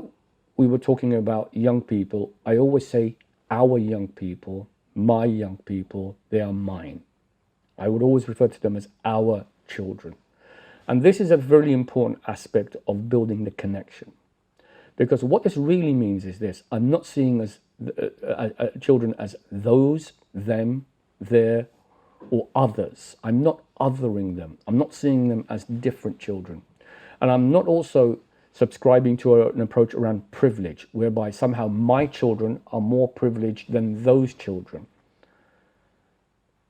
[SPEAKER 1] we were talking about young people, I always say, our young people, my young people, they are mine. I would always refer to them as our children. And this is a very important aspect of building the connection. Because what this really means is this: I'm not seeing as children as those, them, their, or others. I'm not othering them. I'm not seeing them as different children. And I'm not also subscribing to an approach around privilege, whereby somehow my children are more privileged than those children.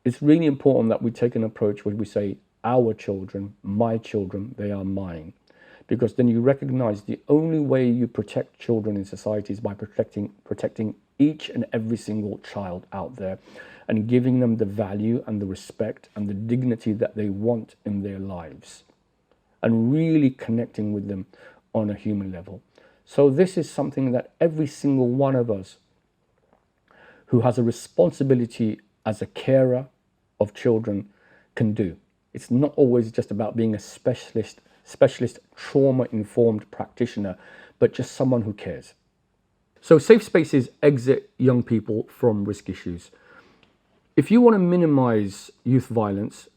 [SPEAKER 1] It's really important that we take an approach where we say, our children, my children, they are mine. Because then you recognize the only way you protect children in society is by protecting each and every single child out there and giving them the value and the respect and the dignity that they want in their lives and really connecting with them on a human level. So this is something that every single one of us who has a responsibility as a carer of children can do. It's not always just about being a specialist trauma-informed practitioner, but just someone who cares. So safe spaces exit young people from risk issues. If you want to minimize youth violence,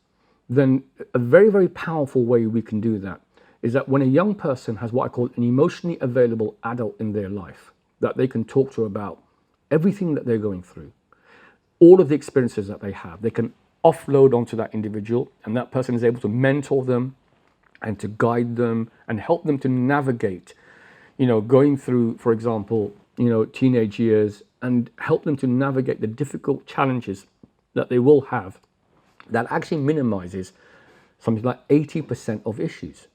[SPEAKER 1] then a very, very powerful way we can do that is that when a young person has what I call an emotionally available adult in their life, that they can talk to about everything that they're going through, all of the experiences that they have, they can offload onto that individual, and that person is able to mentor them and to guide them and help them to navigate, going through, for example, teenage years, and help them to navigate the difficult challenges that they will have. That actually minimizes something like 80% of issues.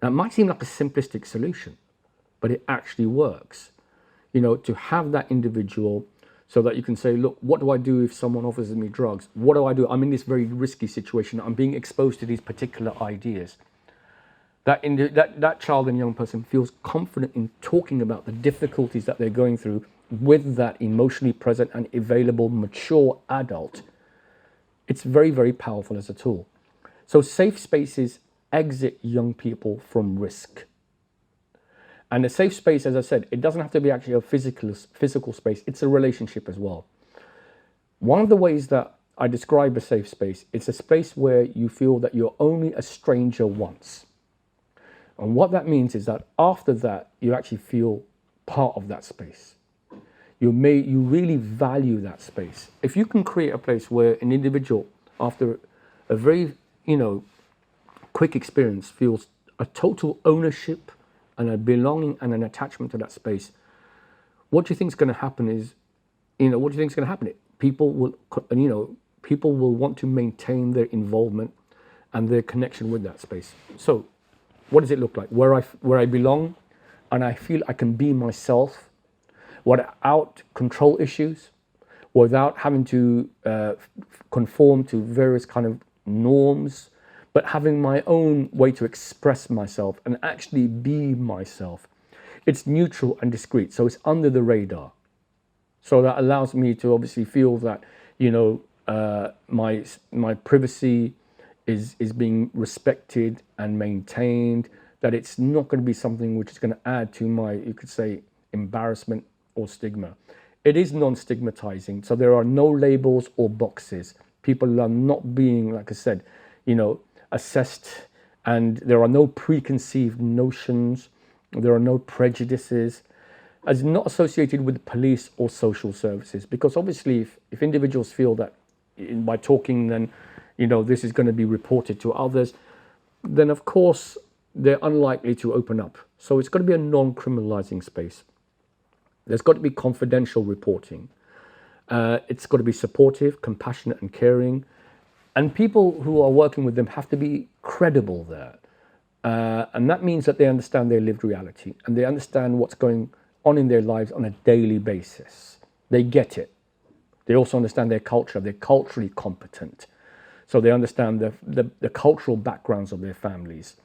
[SPEAKER 1] Now, it might seem like a simplistic solution, but it actually works, to have that individual so that you can say, look, what do I do if someone offers me drugs? What do I do? I'm in this very risky situation. I'm being exposed to these particular ideas. That child and young person feels confident in talking about the difficulties that they're going through with that emotionally present and available, mature adult. It's very, very powerful as a tool. So safe spaces exit young people from risk. And a safe space, as I said, it doesn't have to be actually a physical space. It's a relationship as well. One of the ways that I describe a safe space, it's a space where you feel that you're only a stranger once. And what that means is that after that, you actually feel part of that space. You really value that space. If you can create a place where an individual, after a very, quick experience, feels a total ownership and a belonging and an attachment to that space, what do you think is going to happen is, People will want to maintain their involvement and their connection with that space. So what does it look like? Where I belong and I feel I can be myself without control issues, without having to conform to various kind of norms, but having my own way to express myself and actually be myself. It's neutral and discreet, so it's under the radar. So that allows me to obviously feel that, my privacy is being respected and maintained, that it's not going to be something which is going to add to my, you could say, embarrassment or stigma. It is non-stigmatizing, so there are no labels or boxes. People are not being, like I said, assessed, and there are no preconceived notions, there are no prejudices, as not associated with police or social services. Because obviously if individuals feel that by talking then, this is going to be reported to others, then of course they're unlikely to open up. So it's got to be a non-criminalizing space. There's got to be confidential reporting. It's got to be supportive, compassionate and caring. And people who are working with them have to be credible there. And that means that they understand their lived reality and they understand what's going on in their lives on a daily basis. They get it. They also understand their culture. They're culturally competent. So they understand the cultural backgrounds of their families.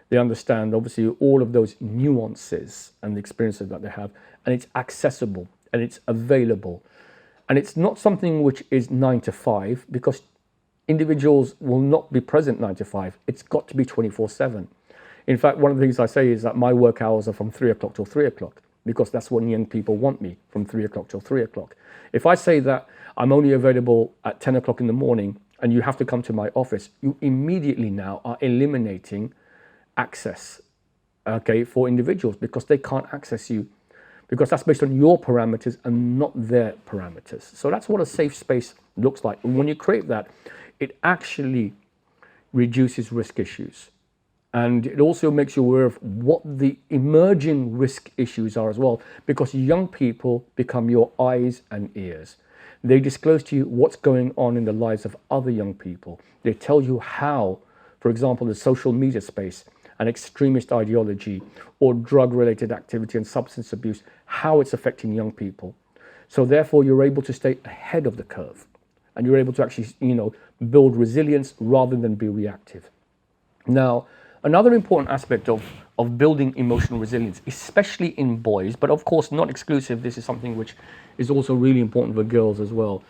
[SPEAKER 1] They understand, obviously, all of those nuances and the experiences that they have. And it's accessible and it's available. And it's not something which is 9 to 5, because individuals will not be present 9 to 5. It's got to be 24/7. In fact, one of the things I say is that my work hours are from 3 o'clock till 3 o'clock, because that's when young people want me, from 3 o'clock till 3 o'clock. If I say that I'm only available at 10 o'clock in the morning and you have to come to my office, you immediately now are eliminating access, okay, for individuals, because they can't access you, because that's based on your parameters and not their parameters. So that's what a safe space looks like. And when you create that, it actually reduces risk issues. And it also makes you aware of what the emerging risk issues are as well, because young people become your eyes and ears. They disclose to you what's going on in the lives of other young people. They tell you how, for example, the social media space and extremist ideology or drug-related activity and substance abuse, how it's affecting young people. So therefore, you're able to stay ahead of the curve and you're able to actually, build resilience rather than be reactive. Now, another important aspect of building emotional resilience, especially in boys, but of course not exclusive, this is something which is also really important for girls as well.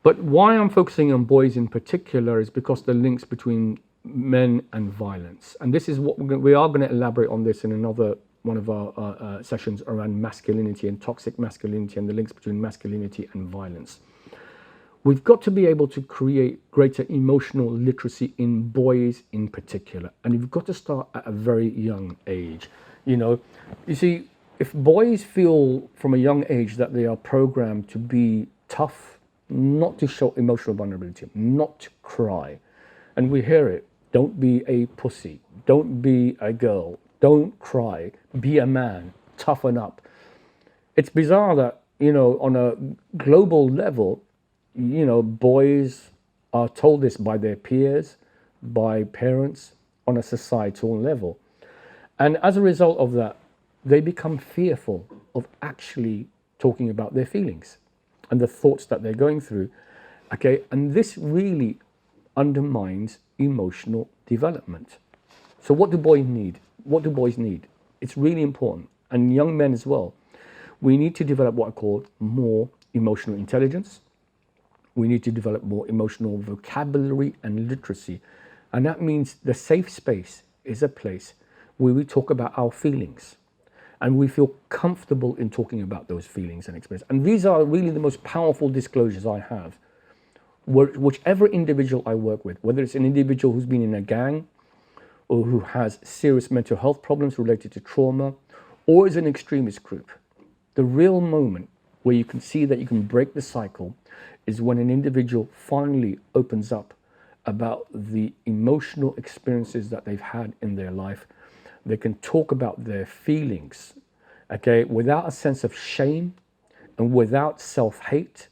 [SPEAKER 1] But why I'm focusing on boys in particular is because the links between men and violence. And this is what we are going to elaborate on this in another one of our sessions around masculinity and toxic masculinity and the links between masculinity and violence. We've got to be able to create greater emotional literacy in boys in particular. And you've got to start at a very young age. You see, if boys feel from a young age that they are programmed to be tough, not to show emotional vulnerability, not to cry, and we hear it, don't be a pussy, don't be a girl, don't cry, be a man, toughen up. It's bizarre that, on a global level, boys are told this by their peers, by parents, on a societal level. And as a result of that, they become fearful of actually talking about their feelings and the thoughts that they're going through. Okay, and this really undermines emotional development. So what do boys need? What do boys need? It's really important. And young men as well. We need to develop what I call more emotional intelligence. We need to develop more emotional vocabulary and literacy. And that means the safe space is a place where we talk about our feelings and we feel comfortable in talking about those feelings and experiences. And these are really the most powerful disclosures I have. Whichever individual I work with, whether it's an individual who's been in a gang or who has serious mental health problems related to trauma, or is an extremist group, the real moment where you can see that you can break the cycle is when an individual finally opens up about the emotional experiences that they've had in their life. They can talk about their feelings, okay, without a sense of shame and without self-hate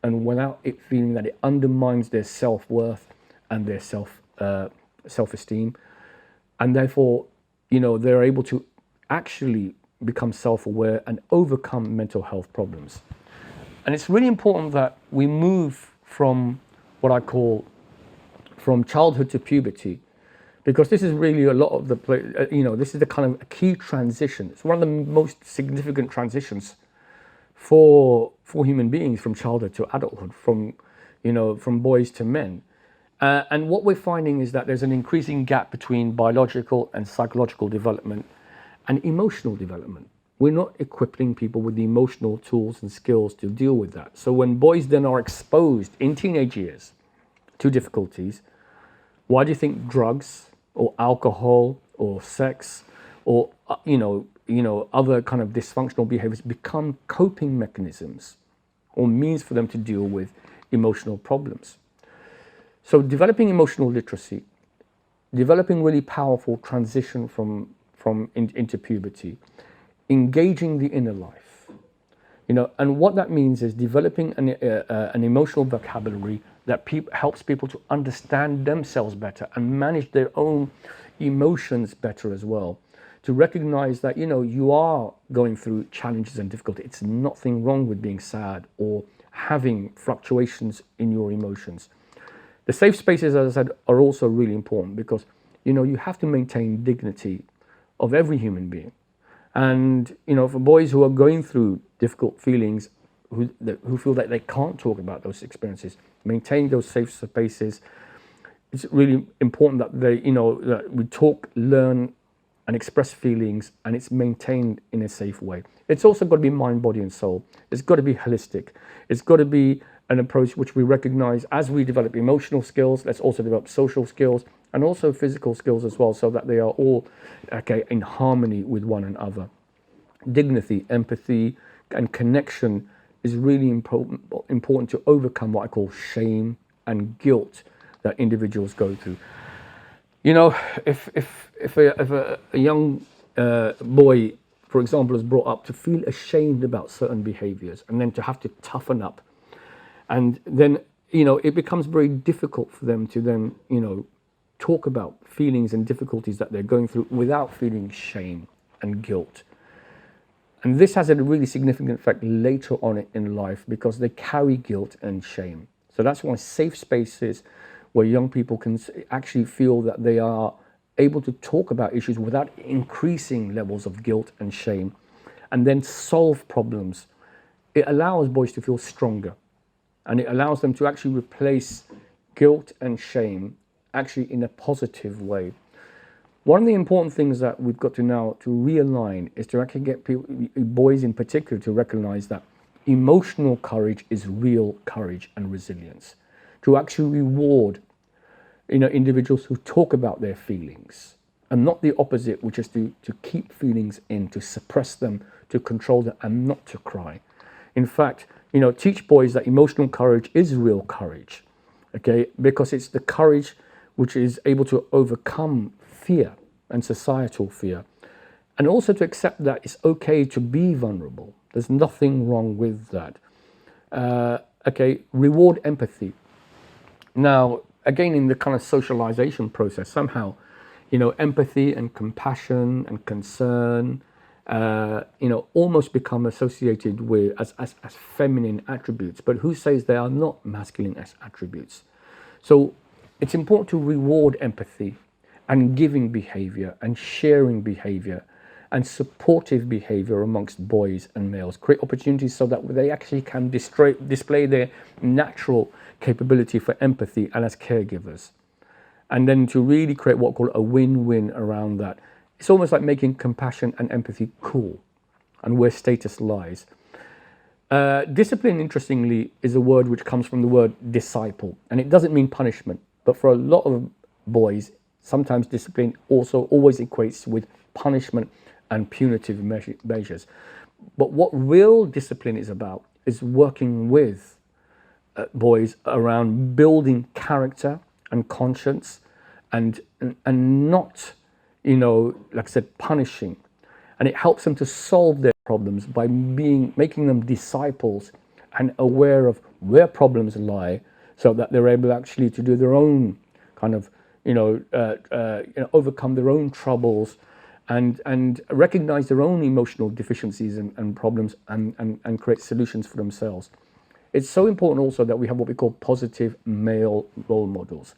[SPEAKER 1] and without it feeling that it undermines their self-worth and their self-esteem. And therefore, they're able to actually become self-aware and overcome mental health problems. And it's really important that we move from what I call from childhood to puberty, because this is really a lot of this is the kind of key transition. It's one of the most significant transitions for human beings, from childhood to adulthood, from boys to men. And what we're finding is that there's an increasing gap between biological and psychological development and emotional development. We're not equipping people with the emotional tools and skills to deal with that. So when boys then are exposed in teenage years to difficulties, why do you think drugs or alcohol or sex or other kind of dysfunctional behaviors become coping mechanisms or means for them to deal with emotional problems? So developing emotional literacy, developing really powerful transition into puberty, engaging the inner life, and what that means is developing an emotional vocabulary that helps people to understand themselves better and manage their own emotions better as well. To recognize that, you are going through challenges and difficulty. It's nothing wrong with being sad or having fluctuations in your emotions. The safe spaces, as I said, are also really important because, you have to maintain dignity of every human being. And, for boys who are going through difficult feelings, who feel that they can't talk about those experiences, maintain those safe spaces. It's really important that that we talk, learn, and express feelings, and it's maintained in a safe way. It's also got to be mind, body, and soul. It's got to be holistic. It's got to be an approach which we recognize as we develop emotional skills. Let's also develop social skills and also physical skills as well, so that they are all in harmony with one another. Dignity, empathy, and connection is really important to overcome what I call shame and guilt that individuals go through. If a young boy, for example, is brought up to feel ashamed about certain behaviors and then to have to toughen up, and then it becomes very difficult for them to then talk about feelings and difficulties that they're going through without feeling shame and guilt. And this has a really significant effect later on in life because they carry guilt and shame. So that's why safe spaces where young people can actually feel that they are able to talk about issues without increasing levels of guilt and shame, and then solve problems. It allows boys to feel stronger, and it allows them to actually replace guilt and shame actually in a positive way. One of the important things that we've got to now to realign is to actually get people, boys in particular, to recognize that emotional courage is real courage and resilience. To actually reward individuals who talk about their feelings, and not the opposite, which is to keep feelings in, to suppress them, to control them, and not to cry. In fact, teach boys that emotional courage is real courage, because it's the courage which is able to overcome fear and societal fear, and also to accept that it's okay to be vulnerable. There's nothing wrong with that. Reward empathy. Now, again, in the kind of socialization process, somehow, empathy and compassion and concern, almost become associated with as feminine attributes. But who says they are not masculine as attributes? So it's important to reward empathy and giving behavior and sharing behavior and supportive behavior amongst boys and males. Create opportunities so that they actually can display their natural capability for empathy and as caregivers. And then to really create what we call a win-win around that. It's almost like making compassion and empathy cool, and where status lies. Discipline, interestingly, is a word which comes from the word disciple, and it doesn't mean punishment. But for a lot of boys, sometimes discipline also always equates with punishment and punitive measures. But what real discipline is about is working with boys around building character and conscience, and not, like I said, punishing. And it helps them to solve their problems by making them disciples and aware of where problems lie, so that they're able actually to do their own kind of, overcome their own troubles and recognize their own emotional deficiencies and problems and create solutions for themselves. It's so important also that we have what we call positive male role models.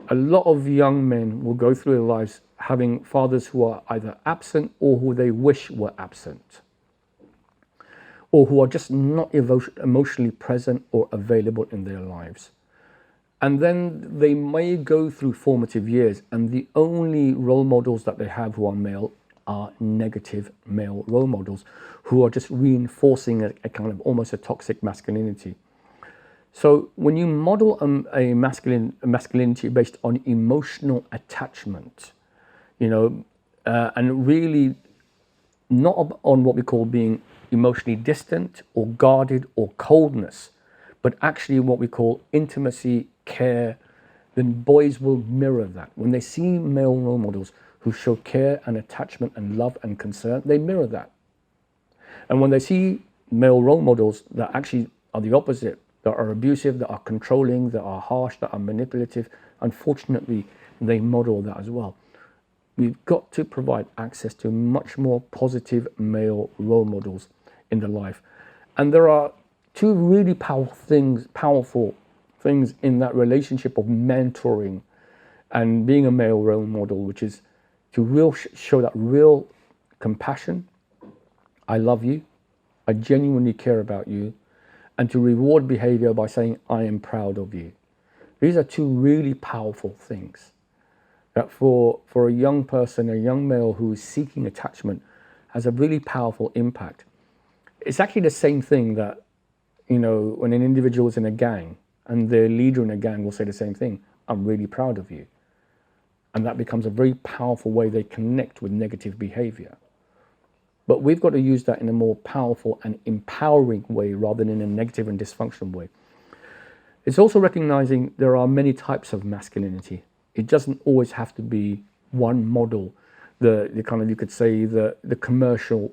[SPEAKER 1] A lot of young men will go through their lives having fathers who are either absent or who they wish were absent, or who are just not emotionally present or available in their lives. And then they may go through formative years, and the only role models that they have who are male are negative male role models who are just reinforcing a kind of almost a toxic masculinity. So when you model a masculinity based on emotional attachment, and really not on what we call being emotionally distant or guarded or coldness, but actually what we call intimacy, care, then boys will mirror that. When they see male role models who show care and attachment and love and concern, they mirror that. And when they see male role models that actually are the opposite, that are abusive, that are controlling, that are harsh, that are manipulative, unfortunately, they model that as well. We've got to provide access to much more positive male role models in the life. And there are two really powerful things in that relationship of mentoring and being a male role model, which is to show that real compassion. I love you. I genuinely care about you. And to reward behavior by saying, I am proud of you. These are two really powerful things that for a young person, a young male who is seeking attachment, has a really powerful impact. It's actually the same thing that, when an individual is in a gang and the leader in a gang will say the same thing, I'm really proud of you. And that becomes a very powerful way they connect with negative behavior. But we've got to use that in a more powerful and empowering way rather than in a negative and dysfunctional way. It's also recognizing there are many types of masculinity. It doesn't always have to be one model, the kind of, you could say, the commercial,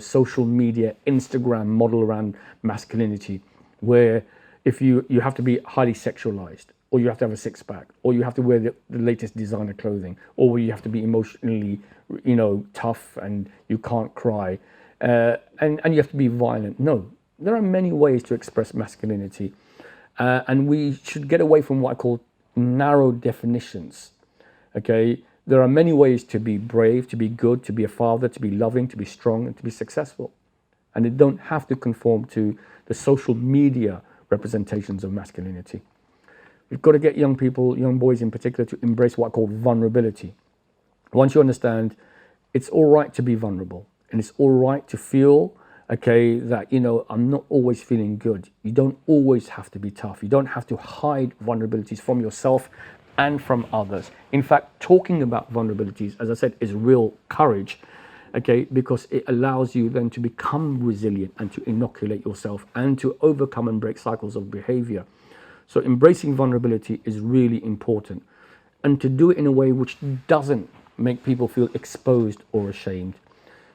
[SPEAKER 1] social media, Instagram model around masculinity, where if you have to be highly sexualized, or you have to have a six-pack, or you have to wear the latest designer clothing, or you have to be emotionally, tough and you can't cry, and you have to be violent. No, there are many ways to express masculinity, and we should get away from what I call narrow definitions. Okay, there are many ways to be brave, to be good, to be a father, to be loving, to be strong, and to be successful, and they don't have to conform to the social media representations of masculinity. We've got to get young people, young boys in particular, to embrace what I call vulnerability. Once you understand, it's all right to be vulnerable, and it's all right to feel, that, I'm not always feeling good. You don't always have to be tough. You don't have to hide vulnerabilities from yourself and from others. In fact, talking about vulnerabilities, as I said, is real courage, because it allows you then to become resilient and to inoculate yourself and to overcome and break cycles of behavior. So embracing vulnerability is really important, and to do it in a way which doesn't make people feel exposed or ashamed.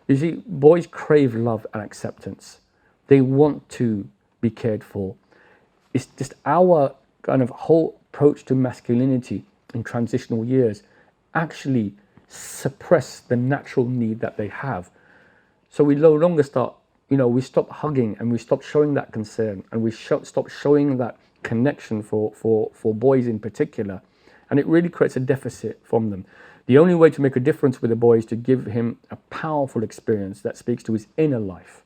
[SPEAKER 1] You see, boys crave love and acceptance. They want to be cared for. It's just our kind of whole approach to masculinity in transitional years actually suppress the natural need that they have. So we no longer we stop hugging, and we stop showing that concern, and we stop showing that connection for boys in particular, and it really creates a deficit from them. The only way to make a difference with a boy is to give him a powerful experience that speaks to his inner life,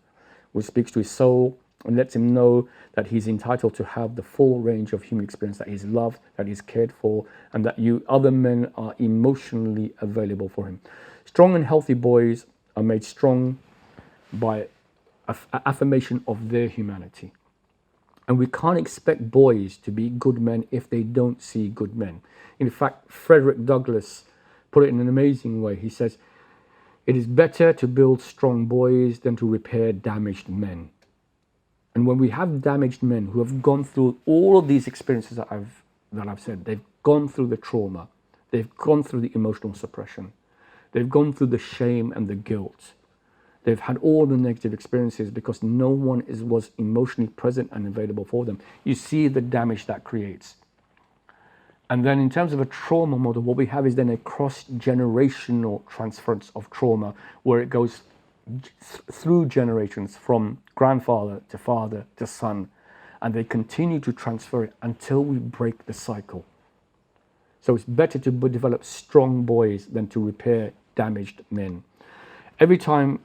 [SPEAKER 1] which speaks to his soul, and lets him know that he's entitled to have the full range of human experience, that he's loved, that he's cared for, and that other men are emotionally available for him. Strong and healthy boys are made strong by affirmation of their humanity. And we can't expect boys to be good men if they don't see good men. In fact, Frederick Douglass put it in an amazing way. He says, it is better to build strong boys than to repair damaged men. And when we have damaged men who have gone through all of these experiences that I've said, they've gone through the trauma, they've gone through the emotional suppression, they've gone through the shame and the guilt. They've had all the negative experiences because no one was emotionally present and available for them. You see the damage that creates. And then in terms of a trauma model, what we have is then a cross-generational transference of trauma, where it goes through generations from grandfather to father to son, and they continue to transfer it until we break the cycle. So it's better to develop strong boys than to repair damaged men. Every time,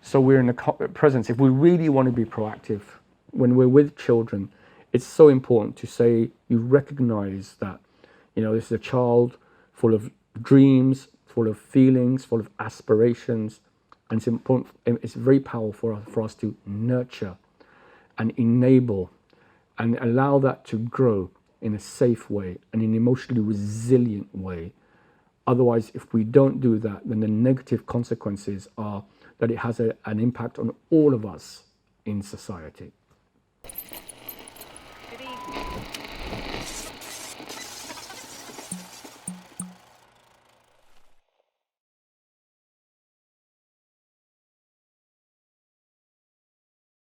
[SPEAKER 1] so we're in a presence, if we really want to be proactive, when we're with children, it's so important to say, you recognize that, this is a child full of dreams, full of feelings, full of aspirations. And it's important, it's very powerful for us to nurture and enable and allow that to grow in a safe way and in an emotionally resilient way. Otherwise, if we don't do that, then the negative consequences are that it has an impact on all of us in society.